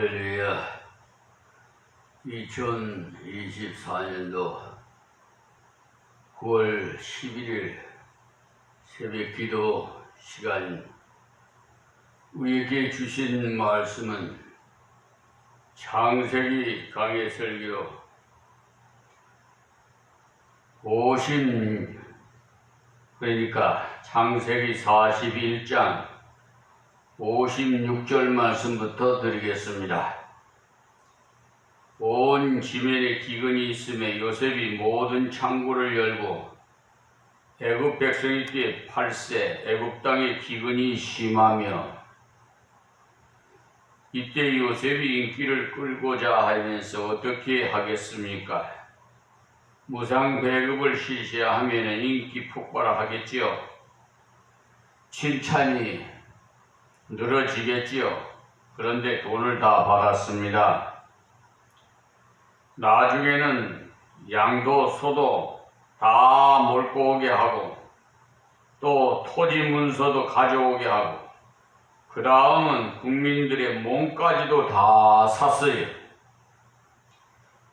할렐루야. 2024년도 9월 11일 새벽 기도 시간, 우리에게 주신 말씀은 창세기 강해 설교 50, 창세기 41장 56절 말씀부터 드리겠습니다. 온 지면에 기근이 있음에 요셉이 모든 창고를 열고 애굽 백성이 때에 8세 애굽 땅에 기근이 심하며, 이때 요셉이 인기를 끌고자 하면서 어떻게 하겠습니까? 무상 배급을 실시하면 인기 폭발하겠지요. 칭찬이 늘어지겠지요. 그런데 돈을 다 받았습니다. 나중에는 양도 소도 다 몰고 오게 하고, 또 토지 문서도 가져오게 하고, 그 다음은 국민들의 몸까지도 다 샀어요.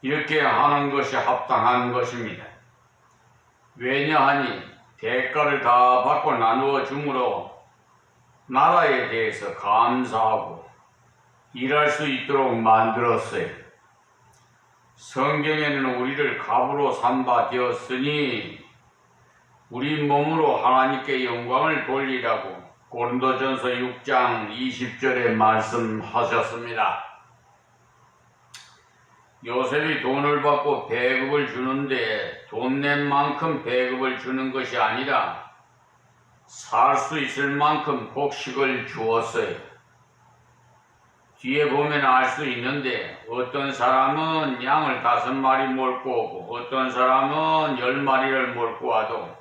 이렇게 하는 것이 합당한 것입니다. 왜냐하니 대가를 다 받고 나누어 주므로 나라에 대해서 감사하고 일할 수 있도록 만들었어요. 성경에는 우리를 갑으로 삼 바 되었으니 우리 몸으로 하나님께 영광을 돌리라고 고린도전서 6장 20절에 말씀하셨습니다. 요셉이 돈을 받고 배급을 주는데 돈 낸 만큼 배급을 주는 것이 아니라 살 수 있을 만큼 곡식을 주었어요. 뒤에 보면 알 수 있는데, 어떤 사람은 양을 5마리 몰고 오고 어떤 사람은 10마리를 몰고 와도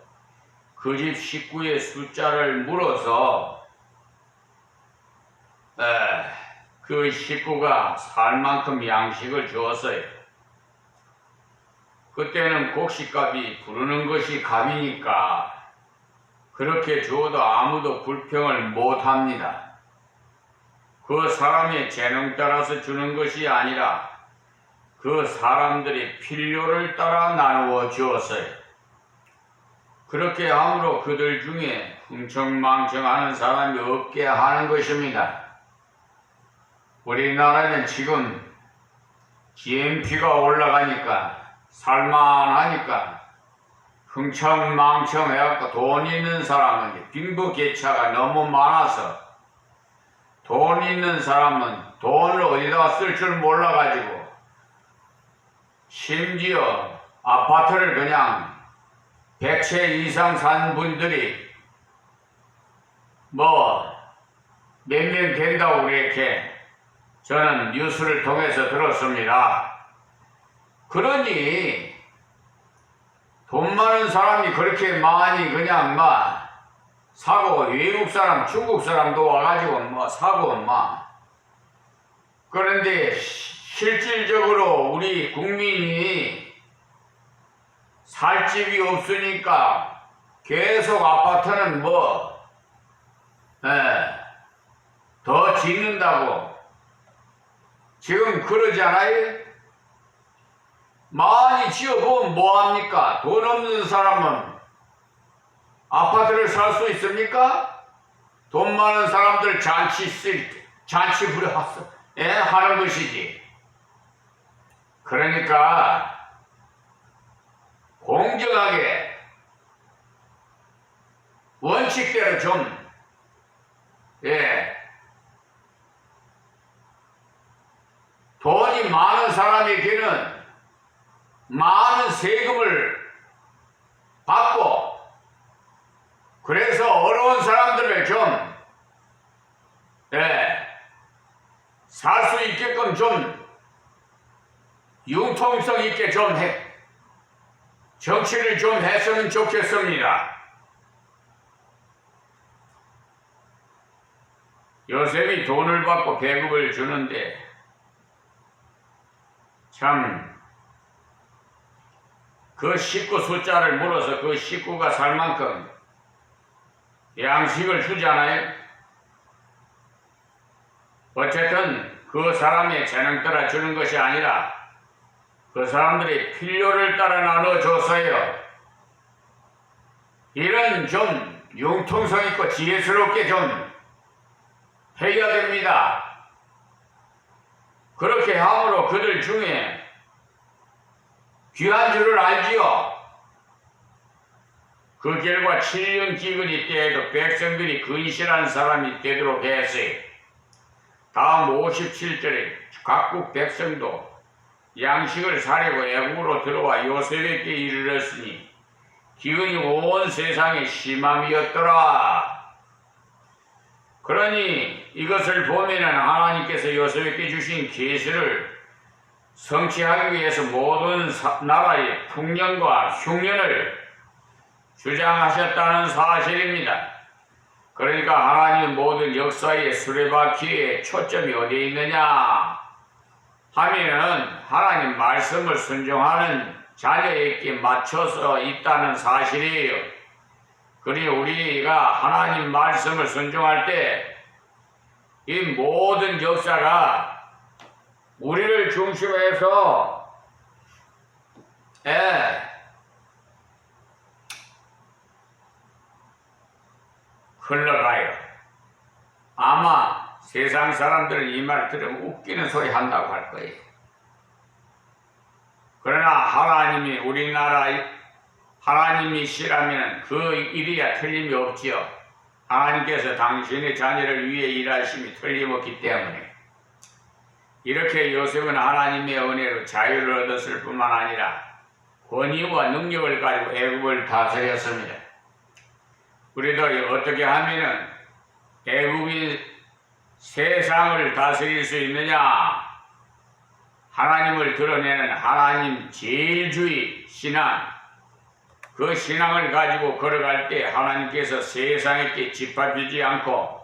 그 집 식구의 숫자를 물어서 그 식구가 살 만큼 양식을 주었어요. 그때는 곡식값이 부르는 것이 값이니까 그렇게 주어도 아무도 불평을 못합니다. 그 사람의 재능 따라서 주는 것이 아니라 그 사람들의 필요를 따라 나누어 주었어요. 그렇게 함으로 그들 중에 흥청망청하는 사람이 없게 하는 것입니다. 우리나라는 지금 GNP가 올라가니까 살만하니까 흥청망청 해갖고 돈 있는 사람은 빈부격차가 너무 많아서, 돈 있는 사람은 돈을 어디다가 쓸 줄 몰라가지고 심지어 아파트를 그냥 100채 이상 산 분들이 몇 명 된다고 이렇게 저는 뉴스를 통해서 들었습니다. 그러니 돈 많은 사람이 그렇게 많이 그냥 사고, 외국 사람, 중국 사람도 와가지고 사고 그런데 실질적으로 우리 국민이 살 집이 없으니까 계속 아파트는 더 짓는다고 지금 그러잖아요. 많이 지어보면 뭐합니까? 돈 없는 사람은 아파트를 살 수 있습니까? 돈 많은 사람들 잔치 하는 것이지. 그러니까 공정하게 원칙대로 좀 돈이 많은 사람에게는 많은 세금을 받고, 그래서 어려운 사람들을 좀 살 수 있게끔 좀 융통성 있게 좀 정치를 좀 했으면 좋겠습니다. 요셉이 돈을 받고 배급을 주는데 참 그 식구 숫자를 물어서 그 식구가 살 만큼 양식을 주잖아요. 어쨌든 그 사람의 재능 따라 주는 것이 아니라 그 사람들의 필요를 따라 나눠줬어요. 이런 좀 융통성 있고 지혜스럽게 좀 해야 됩니다. 그렇게 함으로 그들 중에 귀한 줄을 알지요. 그 결과 7년 기근이 때에도 백성들이 근실한 사람이 되도록 했어요. 다음 57절에 각국 백성도 양식을 사려고 애국으로 들어와 요셉에게 이르렀으니 기근이 온 세상에 심함이었더라. 그러니 이것을 보면은 하나님께서 요셉에게 주신 계시를 성취하기 위해서 모든 나라의 풍년과 흉년을 주장하셨다는 사실입니다. 그러니까 하나님 모든 역사의 수레바퀴에 초점이 어디에 있느냐 하면은 하나님 말씀을 순종하는 자녀에게 맞춰서 있다는 사실이에요. 그러니 우리가 하나님 말씀을 순종할 때 이 모든 역사가 우리를 중심으로 해서 흘러가요. 아마 세상 사람들은 이 말을 들으면 웃기는 소리 한다고 할 거예요. 그러나 하나님이 우리나라 하나님이시라면 그 일이야 틀림이 없지요. 하나님께서 당신의 자녀를 위해 일하심이 틀림없기 때문에 이렇게 요셉은 하나님의 은혜로 자유를 얻었을 뿐만 아니라 권위와 능력을 가지고 애굽을 다스렸습니다. 우리도 어떻게 하면은 애굽이 세상을 다스릴 수 있느냐? 하나님을 드러내는 하나님 제일주의 신앙, 그 신앙을 가지고 걸어갈 때 하나님께서 세상에게 짓밟히지 않고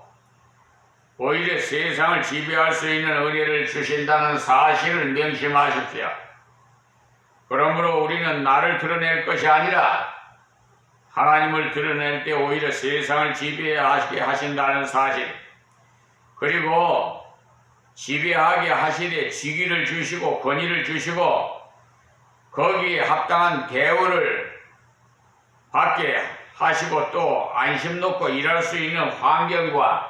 오히려 세상을 지배할 수 있는 은혜를 주신다는 사실을 명심하십시오. 그러므로 우리는 나를 드러낼 것이 아니라 하나님을 드러낼 때 오히려 세상을 지배하게 하신다는 사실, 그리고 지배하게 하시되 직위를 주시고 권위를 주시고 거기에 합당한 대우를 받게 하시고 또 안심 놓고 일할 수 있는 환경과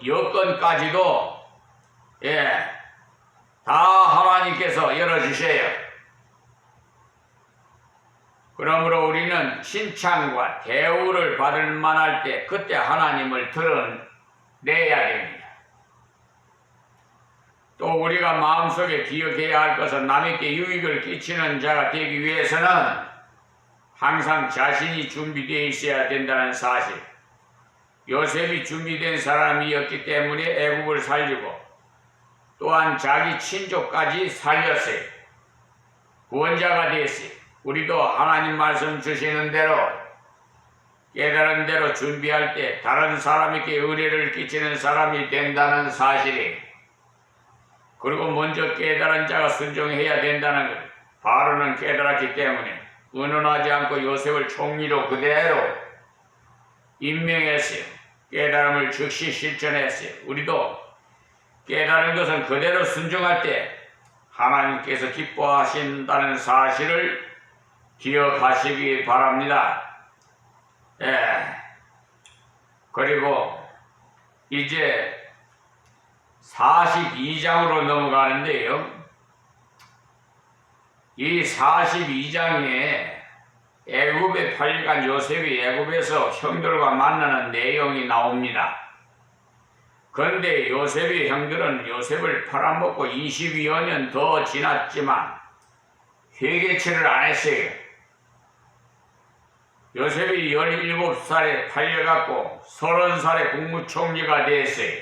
여건까지도 다 하나님께서 열어주셔요. 그러므로 우리는 칭찬과 대우를 받을 만할 때 그때 하나님을 드러내야 됩니다. 또 우리가 마음속에 기억해야 할 것은 남에게 유익을 끼치는 자가 되기 위해서는 항상 자신이 준비되어 있어야 된다는 사실. 요셉이 준비된 사람이었기 때문에 애국을 살리고 또한 자기 친족까지 살렸어요. 구원자가 됐어요. 우리도 하나님 말씀 주시는 대로 깨달은 대로 준비할 때 다른 사람에게 은혜를 끼치는 사람이 된다는 사실이, 그리고 먼저 깨달은 자가 순종해야 된다는 것, 바로는 깨달았기 때문에 은은하지 않고 요셉을 총리로 그대로 임명했어요. 깨달음을 즉시 실천했어요. 우리도 깨달은 것은 그대로 순종할 때 하나님께서 기뻐하신다는 사실을 기억하시기 바랍니다. 그리고 이제 42장으로 넘어가는데요. 이 42장에 애굽에 팔려간 요셉이 애굽에서 형들과 만나는 내용이 나옵니다. 그런데 요셉의 형들은 요셉을 팔아먹고 22여 년 더 지났지만 회개치를 안 했어요. 요셉이 17살에 팔려갔고 30살에 국무총리가 됐어요.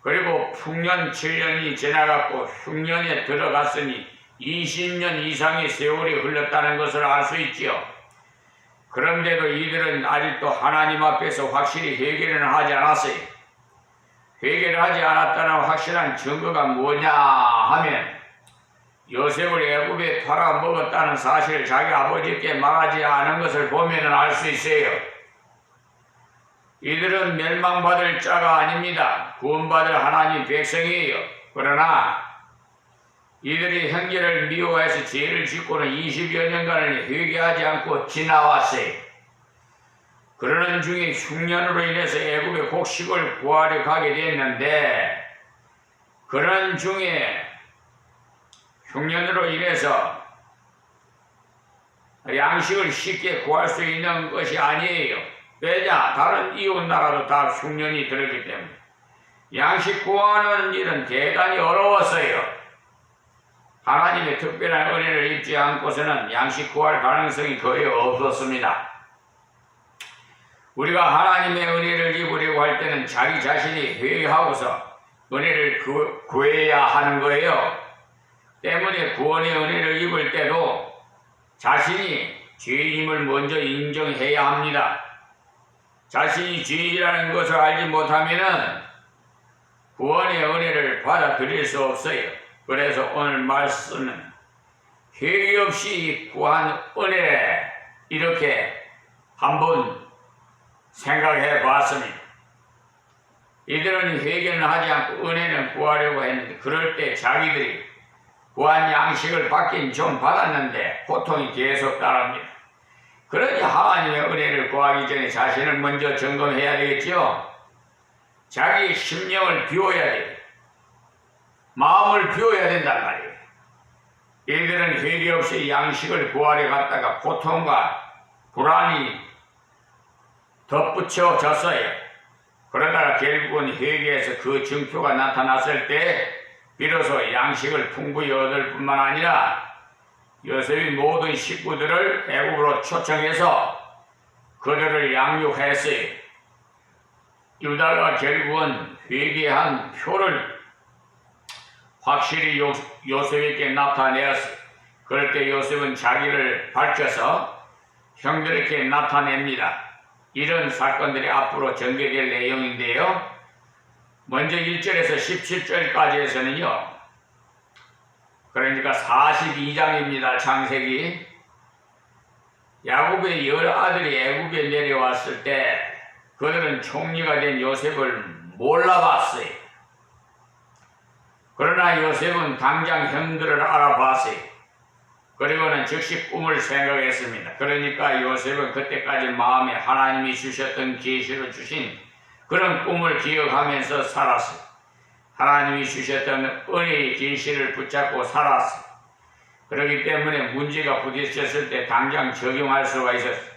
그리고 풍년 7년이 지나갔고 흉년에 들어갔으니 20년 이상의 세월이 흘렀다는 것을 알 수 있지요. 그런데도 이들은 아직도 하나님 앞에서 확실히 회개를 하지 않았어요. 회개를 하지 않았다는 확실한 증거가 뭐냐 하면 요셉을 애굽에 팔아먹었다는 사실을 자기 아버지께 말하지 않은 것을 보면 알 수 있어요. 이들은 멸망받을 자가 아닙니다. 구원받을 하나님 백성이에요. 그러나 이들이 형제를 미워해서 죄를 짓고는 20여 년간을 회개하지 않고 지나왔어요. 그러는 중에 흉년으로 인해서 애굽의 곡식을 구하려 가게 됐는데, 그런 중에 흉년으로 인해서 양식을 쉽게 구할 수 있는 것이 아니에요. 왜냐? 다른 이웃 나라도 다 흉년이 들었기 때문에 양식 구하는 일은 대단히 어려웠어요. 하나님의 특별한 은혜를 입지 않고서는 양식 구할 가능성이 거의 없었습니다. 우리가 하나님의 은혜를 입으려고 할 때는 자기 자신이 회개하고서 은혜를 구해야 하는 거예요. 때문에 구원의 은혜를 입을 때도 자신이 죄인임을 먼저 인정해야 합니다. 자신이 죄인이라는 것을 알지 못하면은 구원의 은혜를 받아들일 수 없어요. 그래서 오늘 말씀은 회개 없이 구한 은혜, 이렇게 한번 생각해 봤습니다. 이들은 회개는 하지 않고 은혜는 구하려고 했는데, 그럴 때 자기들이 구한 양식을 받긴 좀 받았는데 고통이 계속 따릅니다. 그러니 하나님의 은혜를 구하기 전에 자신을 먼저 점검해야 되겠죠. 자기 심령을 비워야 돼요. 마음을 비워야 된단 말이에요. 이들은 회개 없이 양식을 구하려 갔다가 고통과 불안이 덧붙여졌어요. 그러다가 결국은 회개에서 그 증표가 나타났을 때 비로소 양식을 풍부히 얻을 뿐만 아니라 요셉이 모든 식구들을 애굽으로 초청해서 그들을 양육했어요. 유다가 결국은 회개한 표를 확실히 요셉에게 나타내었어요. 그럴 때 요셉은 자기를 밝혀서 형들에게 나타냅니다. 이런 사건들이 앞으로 전개될 내용인데요. 먼저 1절에서 17절까지에서는요. 그러니까 42장입니다. 창세기. 야곱의 여러 아들이 애굽에 내려왔을 때 그들은 총리가 된 요셉을 몰라봤어요. 그러나 요셉은 당장 형들을 알아봤어요. 그리고는 즉시 꿈을 생각했습니다. 그러니까 요셉은 그때까지 마음에 하나님이 주셨던 계시로 주신 그런 꿈을 기억하면서 살았어요. 하나님이 주셨던 은혜의 계시를 붙잡고 살았어요. 그렇기 때문에 문제가 부딪혔을 때 당장 적용할 수가 있었어요.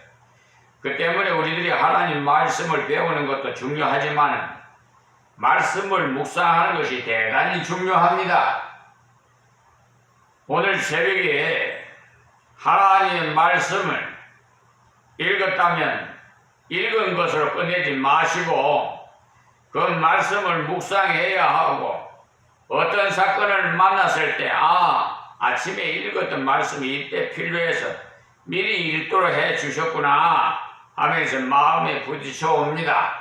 그 때문에 우리들이 하나님 말씀을 배우는 것도 중요하지만 말씀을 묵상하는 것이 대단히 중요합니다. 오늘 새벽에 하나님의 말씀을 읽었다면 읽은 것으로 끝내지 마시고 그 말씀을 묵상해야 하고, 어떤 사건을 만났을 때 아침에 읽었던 말씀이 이때 필요해서 미리 읽도록 해 주셨구나 하면서 마음에 부딪혀 옵니다.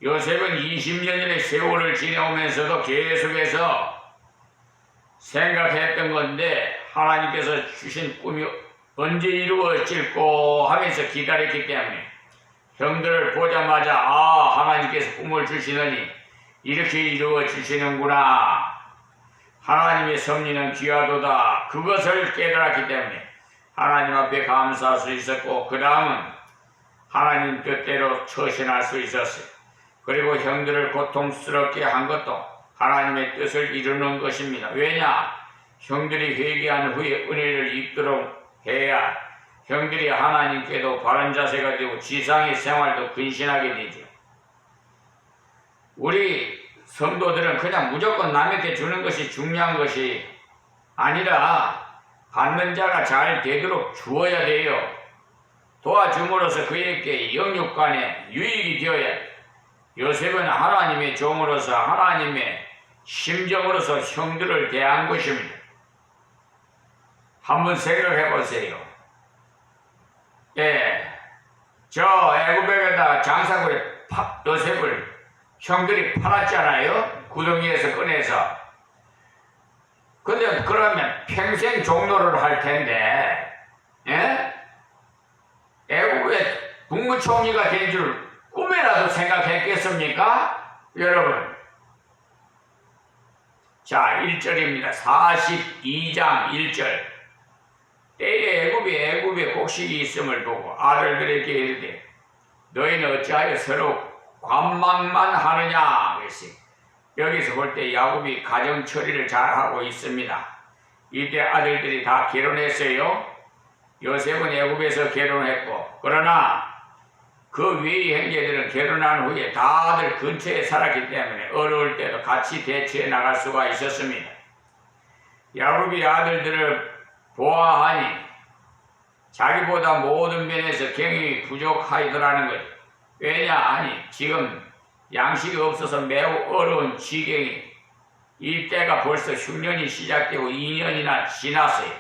요셉은 20년의 세월을 지내오면서도 계속해서 생각했던 건데 하나님께서 주신 꿈이 언제 이루어질꼬 하면서 기다렸기 때문에 형들을 보자마자 하나님께서 꿈을 주시더니 이렇게 이루어지시는구나, 하나님의 섭리는 귀하도다, 그것을 깨달았기 때문에 하나님 앞에 감사할 수 있었고, 그 다음은 하나님 뜻대로 처신할 수 있었어요. 그리고 형들을 고통스럽게 한 것도 하나님의 뜻을 이루는 것입니다. 왜냐? 형들이 회개한 후에 은혜를 입도록 해야 형들이 하나님께도 바른 자세가 되고 지상의 생활도 근신하게 되죠. 우리 성도들은 그냥 무조건 남에게 주는 것이 중요한 것이 아니라 받는 자가 잘 되도록 주어야 돼요. 도와줌으로써 그에게 영육간에 유익이 되어야 돼요. 요셉은 하나님의 종으로서 하나님의 심정으로서 형들을 대한 것입니다. 한번 생각해 보세요. 저 애굽에다가 장사구에 요셉을 형들이 팔았잖아요. 구덩이에서 꺼내서. 근데 그러면 평생 종노를 할 텐데, 애굽의 국무총리가 된 줄 꿈에라도 생각했겠습니까? 여러분. 자, 1절입니다. 42장 1절. 때에 애굽에 곡식이 있음을 보고 아들들에게 이르되 너희는 어찌하여 서로 관망만 하느냐 그랬어요. 여기서 볼 때 야곱이 가정 처리를 잘하고 있습니다. 이때 아들들이 다 결혼했어요. 요셉은 애굽에서 결혼했고, 그러나 그 위의 형제들은 결혼한 후에 다들 근처에 살았기 때문에 어려울 때도 같이 대처해 나갈 수가 있었습니다. 야곱이 아들들을 보아하니 자기보다 모든 면에서 경영이 부족하더라는 거죠. 왜냐 하니 지금 양식이 없어서 매우 어려운 지경이, 이때가 벌써 흉년이 시작되고 2년이나 지났어요.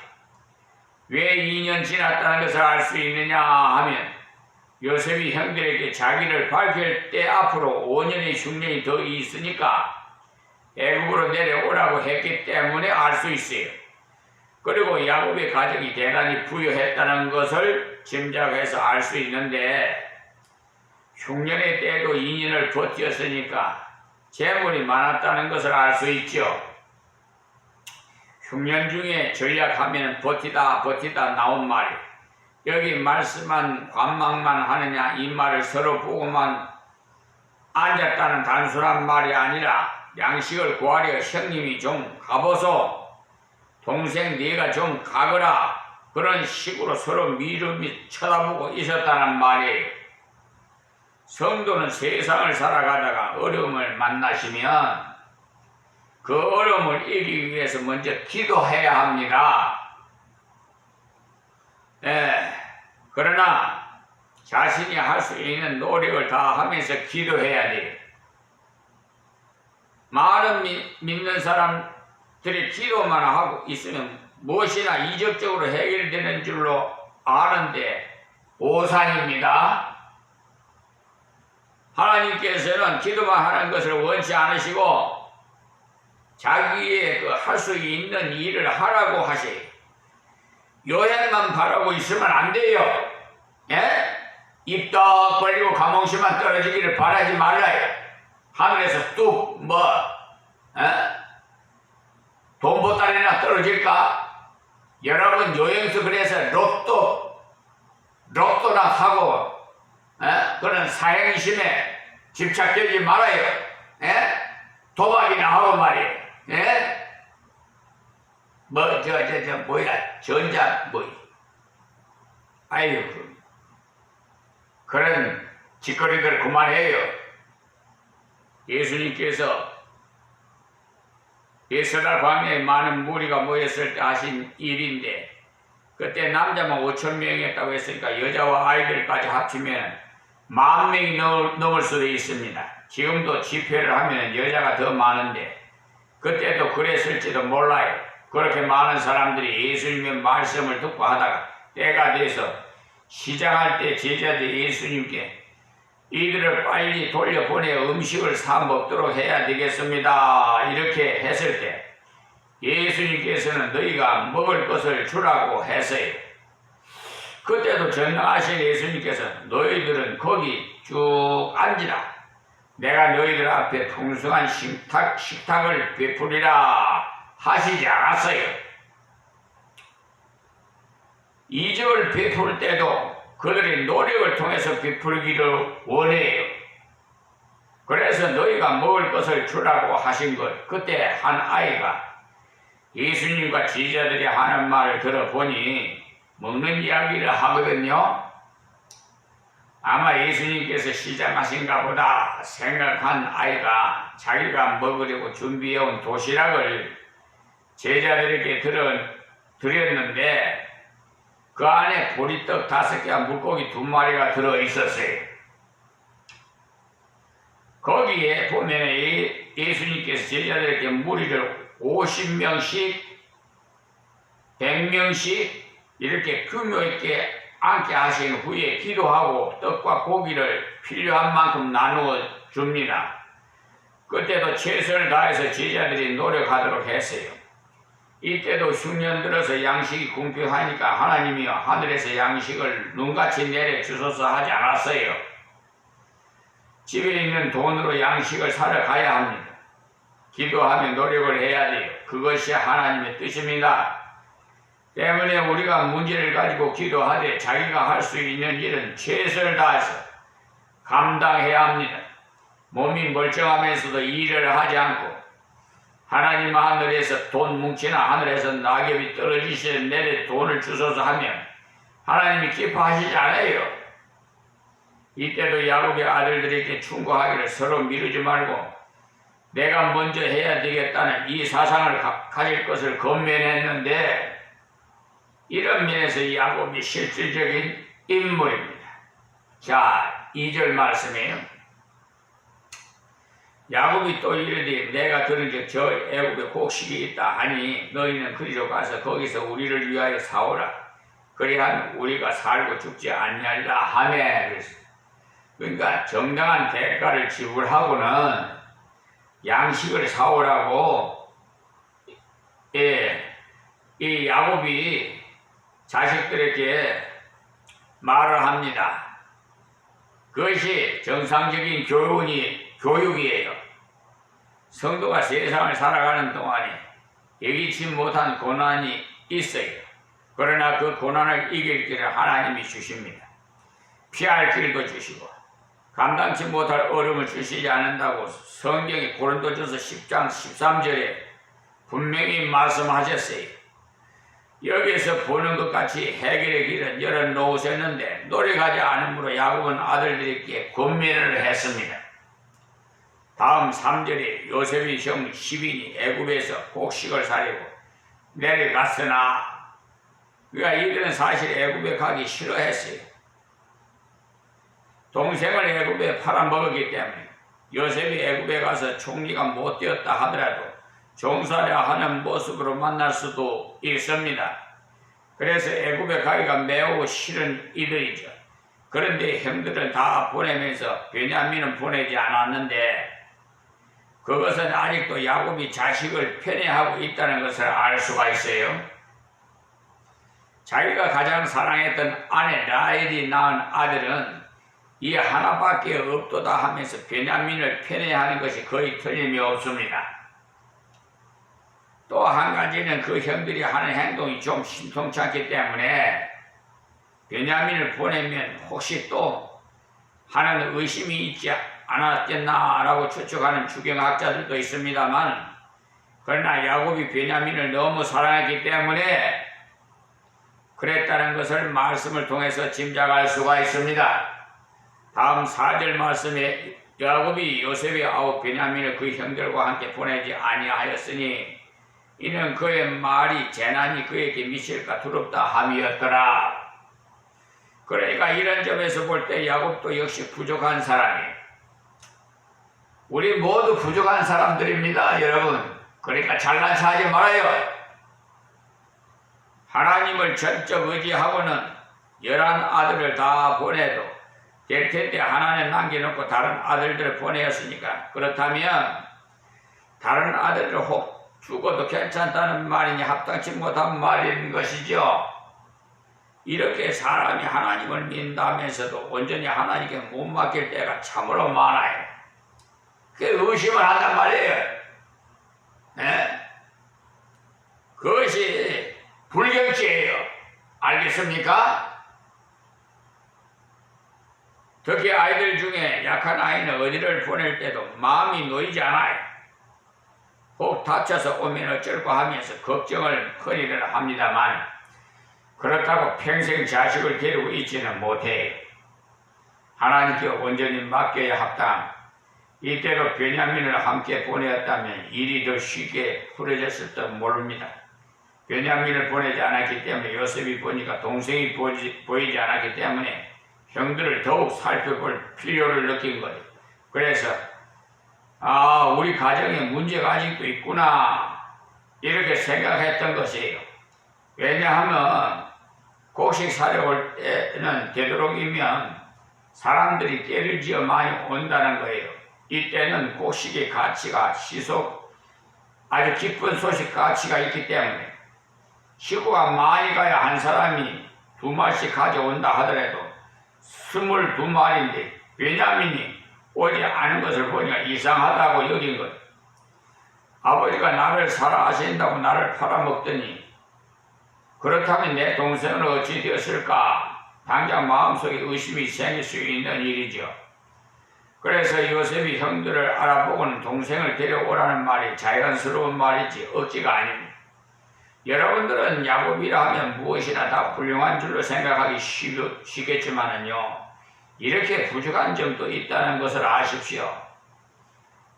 왜 2년 지났다는 것을 알 수 있느냐 하면 요셉이 형들에게 자기를 밝힐 때 앞으로 5년의 흉년이 더 있으니까 애굽으로 내려오라고 했기 때문에 알 수 있어요. 그리고 야곱의 가정이 대단히 부유했다는 것을 짐작해서 알 수 있는데, 흉년의 때도 2년을 버텼으니까 재물이 많았다는 것을 알 수 있죠. 흉년 중에 전략하면 버티다 나온 말이, 여기 말씀한 관망만 하느냐 이 말을 서로 보고만 앉았다는 단순한 말이 아니라 양식을 구하려 형님이 좀 가보소, 동생 네가 좀 가거라, 그런 식으로 서로 미루미 쳐다보고 있었다는 말이에요. 성도는 세상을 살아가다가 어려움을 만나시면 그 어려움을 이기기 위해서 먼저 기도해야 합니다. 그러나 자신이 할 수 있는 노력을 다 하면서 기도해야 돼요. 많은 믿는 사람들이 기도만 하고 있으면 무엇이나 이적적으로 해결되는 줄로 아는데 오산입니다. 하나님께서는 기도만 하는 것을 원치 않으시고 자기의 할 수 있는 일을 하라고 하세요. 여행만 바라고 있으면 안 돼요. 입 떡 벌리고 가몽시만 떨어지기를 바라지 말라요. 하늘에서 뚝 돈 보따리나 떨어질까? 여러분 여행서 그래서 로또나 사고 그런 사행심에 집착되지 말아요. 도박이나 하고 말이에요. 뭐야, 전자, 아유, 그런 짓거리들 그만해요. 예수님께서 예수달 광야에 많은 무리가 모였을 때 하신 일인데, 그때 남자만 5,000명이었다고 했으니까 여자와 아이들까지 합치면 10,000명이 넘을 수도 있습니다. 지금도 집회를 하면 여자가 더 많은데 그때도 그랬을지도 몰라요. 그렇게 많은 사람들이 예수님의 말씀을 듣고 하다가 때가 돼서 시장할 때 제자들이 예수님께 이들을 빨리 돌려보내 음식을 사 먹도록 해야 되겠습니다, 이렇게 했을 때 예수님께서는 너희가 먹을 것을 주라고 했어요. 그때도 전능하신 예수님께서 너희들은 거기 쭉 앉으라, 내가 너희들 앞에 풍성한 식탁을 베풀이라 하시지 않았어요. 이적을 베풀 때도 그들의 노력을 통해서 베풀기를 원해요. 그래서 너희가 먹을 것을 주라고 하신 것, 그때 한 아이가 예수님과 제자들이 하는 말을 들어보니 먹는 이야기를 하거든요. 아마 예수님께서 시작하신가 보다 생각한 아이가 자기가 먹으려고 준비해온 도시락을 제자들에게 드렸는데 그 안에 보리떡 5개와 물고기 2마리가 들어있었어요. 거기에 보면 예수님께서 제자들에게 무리를 50명씩 100명씩 이렇게 규모 있게 앉게 하신 후에 기도하고 떡과 고기를 필요한 만큼 나누어 줍니다. 그때도 최선을 다해서 제자들이 노력하도록 했어요. 이때도 흉년 들어서 양식이 궁핍하니까 하나님이여 하늘에서 양식을 눈같이 내려주소서 하지 않았어요. 집에 있는 돈으로 양식을 사러 가야 합니다. 기도하며 노력을 해야 돼요. 그것이 하나님의 뜻입니다. 때문에 우리가 문제를 가지고 기도하되 자기가 할 수 있는 일은 최선을 다해서 감당해야 합니다. 몸이 멀쩡하면서도 일을 하지 않고 하나님 하늘에서 돈 뭉치나 하늘에서 낙엽이 떨어지시는 내래 돈을 주소서 하면 하나님이 기뻐하시지 않아요. 이때도 야곱의 아들들에게 충고하기를 서로 미루지 말고 내가 먼저 해야 되겠다는 이 사상을 가질 것을 건면했는데 이런 면에서 야곱이 실질적인 인물입니다. 자, 2절 말씀이에요. 야곱이 또 이르되 내가 들은즉 저 애굽에 곡식이 있다 하니 너희는 그리로 가서 거기서 우리를 위하여 사오라. 그리하면 우리가 살고 죽지 아니하리라 하매. 그러니까 정당한 대가를 지불하고는 양식을 사오라고 이 야곱이 자식들에게 말을 합니다. 그것이 정상적인 교육이에요. 성도가 세상을 살아가는 동안에 예기치 못한 고난이 있어요. 그러나 그 고난을 이길 길을 하나님이 주십니다. 피할 길도 주시고 감당치 못할 어려움을 주시지 않는다고 성경이 고린도전서 10장 13절에 분명히 말씀하셨어요. 여기에서 보는 것 같이 해결의 길은 열어놓으셨는데 노력하지 않으므로 야곱은 아들들에게 권면을 했습니다. 다음 3절에 요셉의 형 시빈이 애굽에서 곡식을 사려고 내려갔으나 그가 이들은 사실 애굽에 가기 싫어했어요. 동생을 애굽에 팔아먹었기 때문에 요셉이 애굽에 가서 총리가 못 되었다 하더라도 종사려 하는 모습으로 만날 수도 있습니다. 그래서 애굽에 가기가 매우 싫은 이들이죠. 그런데 형들은 다 보내면서 베냐민은 보내지 않았는데 그것은 아직도 야곱이 자식을 편애하고 있다는 것을 알 수가 있어요. 자기가 가장 사랑했던 아내 라헬이 낳은 아들은 이 하나밖에 없도다 하면서 베냐민을 편애하는 것이 거의 틀림이 없습니다. 또 한 가지는 그 형들이 하는 행동이 좀 신통치 않기 때문에 베냐민을 보내면 혹시 또 하는 의심이 있지 않았겠나라고 추측하는 주경학자들도 있습니다만 그러나 야곱이 베냐민을 너무 사랑했기 때문에 그랬다는 것을 말씀을 통해서 짐작할 수가 있습니다. 다음 4절 말씀에 야곱이 요셉의 아우 베냐민을 그 형들과 함께 보내지 아니하였으니 이는 그의 말이 재난이 그에게 미칠까 두렵다 함이었더라. 그러니까 이런 점에서 볼 때 야곱도 역시 부족한 사람이에요. 우리 모두 부족한 사람들입니다, 여러분. 그러니까 잘난 체하지 말아요. 하나님을 전적 의지하고는 11 아들을 다 보내도 될 텐데 하나는 남겨놓고 다른 아들들을 보내었으니까 그렇다면 다른 아들을 혹 죽어도 괜찮다는 말이니 합당치 못한 말인 것이죠. 이렇게 사람이 하나님을 믿는다면서도 온전히 하나님께 못 맡길 때가 참으로 많아요. 그 의심을 한단 말이에요. 네? 그것이 불경지예요. 알겠습니까? 특히 아이들 중에 약한 아이는 어디를 보낼 때도 마음이 놓이지 않아요. 혹 다쳐서 오면 어쩔까 하면서 걱정을 큰일을 합니다만 그렇다고 평생 자식을 데리고 있지는 못해요. 하나님께 온전히 맡겨야 합당. 이때로 베냐민을 함께 보내었다면 일이 더 쉽게 풀어졌을지도 모릅니다. 베냐민을 보내지 않았기 때문에 요셉이 보니까 동생이 보이지 않았기 때문에 형들을 더욱 살펴볼 필요를 느낀 거예요. 그래서 우리 가정에 문제가 아직도 있구나 이렇게 생각했던 것이에요. 왜냐하면 곡식 사려 올 때는 되도록이면 사람들이 때를 지어 많이 온다는 거예요. 이때는 곡식의 가치가 아주 깊은 소식 가치가 있기 때문에 식구가 많이 가야 한 사람이 2마리씩 가져온다 하더라도 22마리인데 베냐민이 오지 않은 것을 보니까 이상하다고 여긴 것. 아버지가 나를 사랑하신다고 나를 팔아먹더니 그렇다면 내 동생은 어찌 되었을까? 당장 마음속에 의심이 생길 수 있는 일이죠. 그래서 요셉이 형들을 알아보고는 동생을 데려오라는 말이 자연스러운 말이지 억지가 아닙니다. 여러분들은 야곱이라 하면 무엇이나 다 훌륭한 줄로 생각하기 쉽겠지만은요, 이렇게 부족한 점도 있다는 것을 아십시오.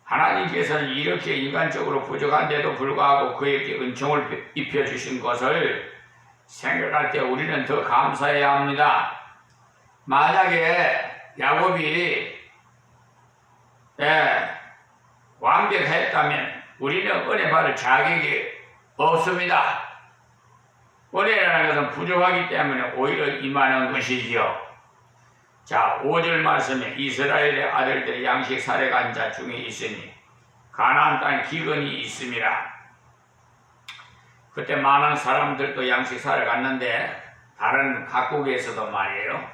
하나님께서는 이렇게 인간적으로 부족한데도 불구하고 그에게 은총을 입혀주신 것을 생각할 때 우리는 더 감사해야 합니다. 만약에 야곱이 완벽했다면 우리는 은혜 받을 자격이 없습니다. 은혜라는 것은 부족하기 때문에 오히려 임하는 것이지요. 자, 5절 말씀에 이스라엘의 아들들이 양식 사례 간 자 중에 있으니 가나안 땅에 기근이 있음이라. 그때 많은 사람들도 양식 사례 갔는데 다른 각국에서도 말이에요.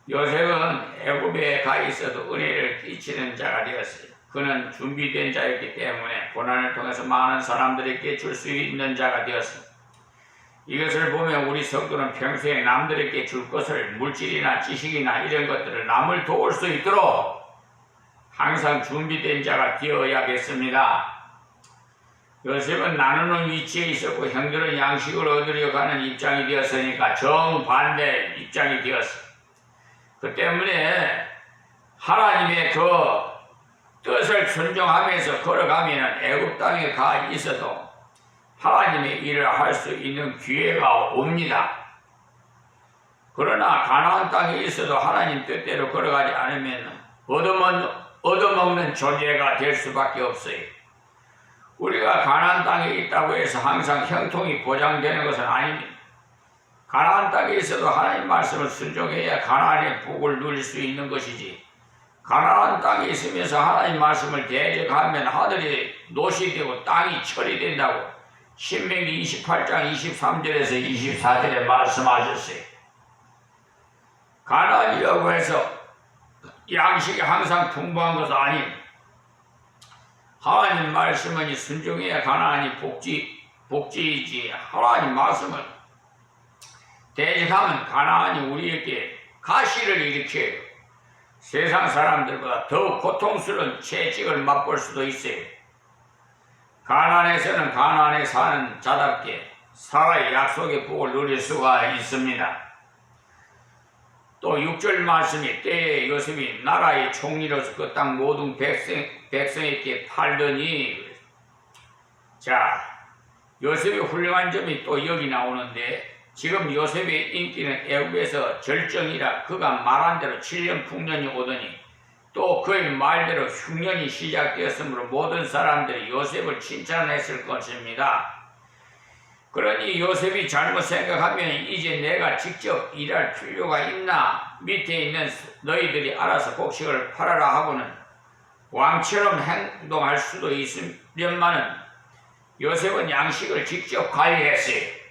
요셉은 애굽에 가 있어도 은혜를 끼치는 자가 되었어요. 그는 준비된 자였기 때문에 고난을 통해서 많은 사람들에게 줄 수 있는 자가 되었습니다. 이것을 보면 우리 성도는 평소에 남들에게 줄 것을 물질이나 지식이나 이런 것들을 남을 도울 수 있도록 항상 준비된 자가 되어야겠습니다. 요셉은 나누는 위치에 있었고 형들은 양식을 얻으려 가는 입장이 되었으니까 정반대 입장이 되었어요. 그 때문에 하나님의 그 뜻을 순종하면서 걸어가면 애굽 땅에 가 있어도 하나님의 일을 할 수 있는 기회가 옵니다. 그러나 가나안 땅에 있어도 하나님 뜻대로 걸어가지 않으면 얻어먹는 존재가 될 수밖에 없어요. 우리가 가나안 땅에 있다고 해서 항상 형통이 보장되는 것은 아닙니다. 가나안 땅에 있어도 하나님 말씀을 순종해야 가나안의 복을 누릴 수 있는 것이지, 가나안 땅에 있으면서 하나님 말씀을 대적하면 하늘이 노시 되고 땅이 철이 된다고 신명기 28장 23절에서 24절에 말씀하셨어요. 가나안이라고 해서 양식이 항상 풍부한 것은 아닙니다. 하나님 말씀은 순종해야 가나안이 복지이지, 하나님 말씀을 대적하면 가나안이 우리에게 가시를 일으켜요. 세상 사람들보다 더 고통스러운 채찍을 맛볼 수도 있어요. 가나안에서는 가나안에 사는 자답게 살아야 약속의 복을 누릴 수가 있습니다. 또 6절 말씀이 때에 요셉이 나라의 총리로서 그 땅 모든 백성에게 팔더니, 자, 요셉의 훌륭한 점이 또 여기 나오는데, 지금 요셉의 인기는 애굽에서 절정이라 그가 말한 대로 7년 풍년이 오더니 또 그의 말대로 흉년이 시작되었으므로 모든 사람들이 요셉을 칭찬했을 것입니다. 그러니 요셉이 잘못 생각하면 이제 내가 직접 일할 필요가 있나, 밑에 있는 너희들이 알아서 곡식을 팔아라 하고는 왕처럼 행동할 수도 있으련만은 요셉은 양식을 직접 관리했어요.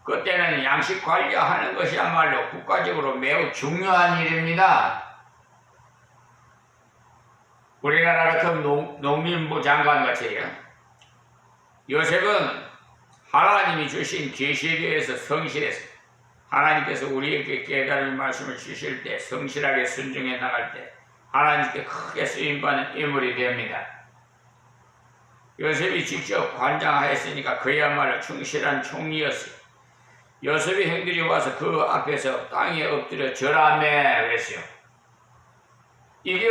그때는 양식 관리하는 것이야말로 국가적으로 매우 중요한 일입니다. 우리나라 같은 농림부 장관 같아요. 요셉은 하나님이 주신 계시에 대해서 성실했어요. 하나님께서 우리에게 깨달은 말씀을 주실 때 성실하게 순종해 나갈 때 하나님께 크게 쓰임받는 인물이 됩니다. 요셉이 직접 관장하였으니까 그야말로 충실한 총리였어요. 요셉의 형들이 와서 그 앞에서 땅에 엎드려 절하매 그랬어요. 이게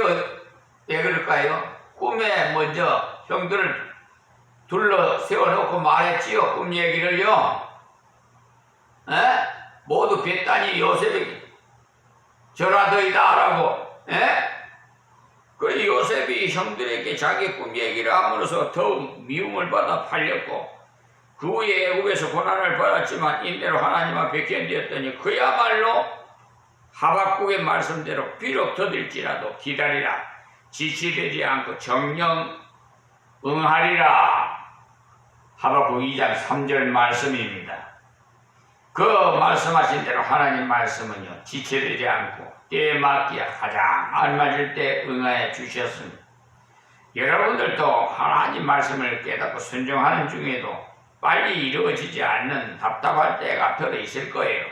왜 그럴까요? 꿈에 먼저 형들을 둘러 세워놓고 말했지요. 꿈 얘기를요. 모두 뱉다니 요셉이 절하더이다 라고. 그 요셉이 형들에게 자기 꿈 얘기를 함으로써 더욱 미움을 받아 팔렸고, 그 후에 애굽에서 고난을 받았지만 인내로 하나님 앞에 견디었더니 그야말로 하박국의 말씀대로 비록 더딜지라도 기다리라, 지체되지 않고 정령 응하리라. 하박국 2장 3절 말씀입니다. 그 말씀하신 대로 하나님 말씀은요, 지체되지 않고 때에 맞게 가장 알맞을 때 응하여 주셨습니다. 여러분들도 하나님 말씀을 깨닫고 순종하는 중에도 빨리 이루어지지 않는 답답할 때가 들어 있을 거예요.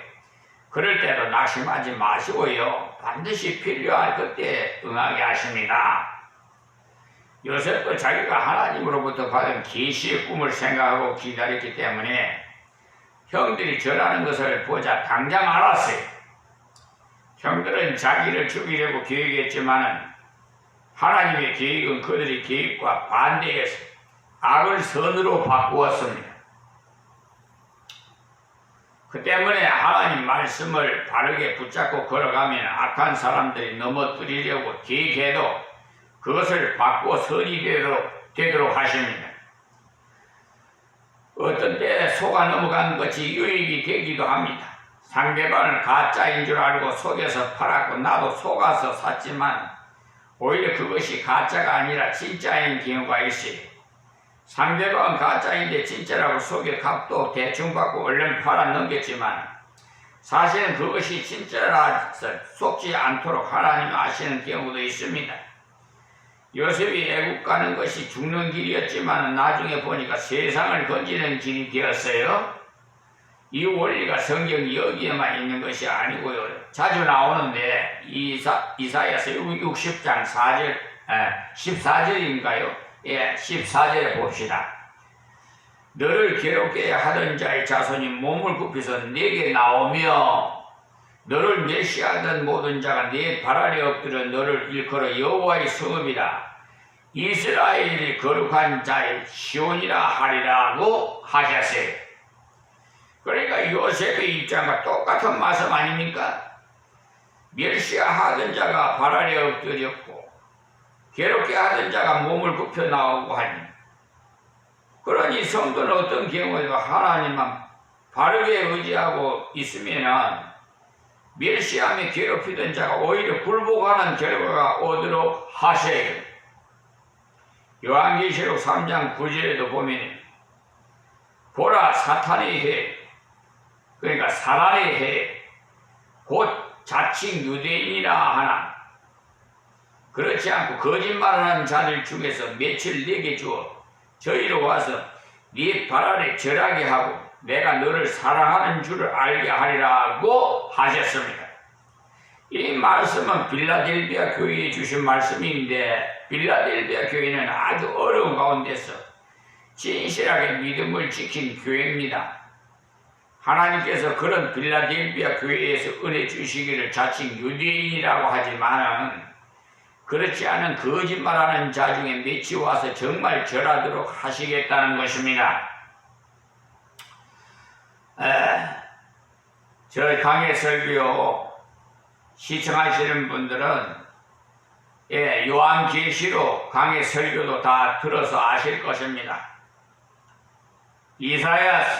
그럴 때도 낙심하지 마시고요. 반드시 필요할 그때 응하게 하십니다. 요셉도 자기가 하나님으로부터 받은 계시의 꿈을 생각하고 기다렸기 때문에 형들이 절하는 것을 보자 당장 알았어요. 형들은 자기를 죽이려고 계획했지만 하나님의 계획은 그들의 계획과 반대해서 악을 선으로 바꾸었습니다. 그 때문에 하나님 말씀을 바르게 붙잡고 걸어가면 악한 사람들이 넘어뜨리려고 계획해도 그것을 바꾸어 선이 되도록 하십니다. 어떤 때 속아 넘어간 것이 유익이 되기도 합니다. 상대방을 가짜인 줄 알고 속여서 팔았고 나도 속아서 샀지만 오히려 그것이 가짜가 아니라 진짜인 경우가 있어요. 상대방은 가짜인데 진짜라고 속여 값도 대충 받고 얼른 팔아 넘겼지만 사실은 그것이 진짜라서 속지 않도록 하나님 아시는 경우도 있습니다. 요셉이 애국 가는 것이 죽는 길이었지만 나중에 보니까 세상을 건지는 길이 되었어요. 이 원리가 성경 여기에만 있는 것이 아니고요. 자주 나오는데 이사야서 60장 4절, 14절인가요? 예, 14절에 봅시다. 너를 괴롭게 하던 자의 자손이 몸을 굽혀서 내게 나오며 너를 멸시하던 모든 자가 네 발 아래 엎드려 너를 일컬어 여호와의 성읍이라 이스라엘이 거룩한 자의 시온이라 하리라고 하셨어요. 그러니까 요셉의 입장과 똑같은 말씀 아닙니까? 멸시하던 자가 발 아래 엎드렸고 괴롭게 하던 자가 몸을 굽혀 나오고 하니 그러니 성도는 어떤 경우에도 하나님만 바르게 의지하고 있으면 멸시하며 괴롭히던 자가 오히려 굴복하는 결과가 오도록 하세요. 요한계시록 3장 9절에도 보면 보라 사탄의 해, 그러니까 사단의 해, 곧 자칭 유대인이라 하나 그렇지 않고 거짓말하는 자들 중에서 며칠 내게 주어 저희로 와서 네 발 아래 절하게 하고 내가 너를 사랑하는 줄을 알게 하리라고 하셨습니다. 이 말씀은 빌라델비아 교회에 주신 말씀인데 빌라델비아 교회는 아주 어려운 가운데서 진실하게 믿음을 지킨 교회입니다. 하나님께서 그런 빌라델비아 교회에서 은혜 주시기를 자칭 유대인이라고 하지만 그렇지 않은 거짓말하는 자 중에 몇이 와서 정말 절하도록 하시겠다는 것입니다. 저 강의 설교 시청하시는 분들은 요한계시록 강의 설교도 다 들어서 아실 것입니다. 이사야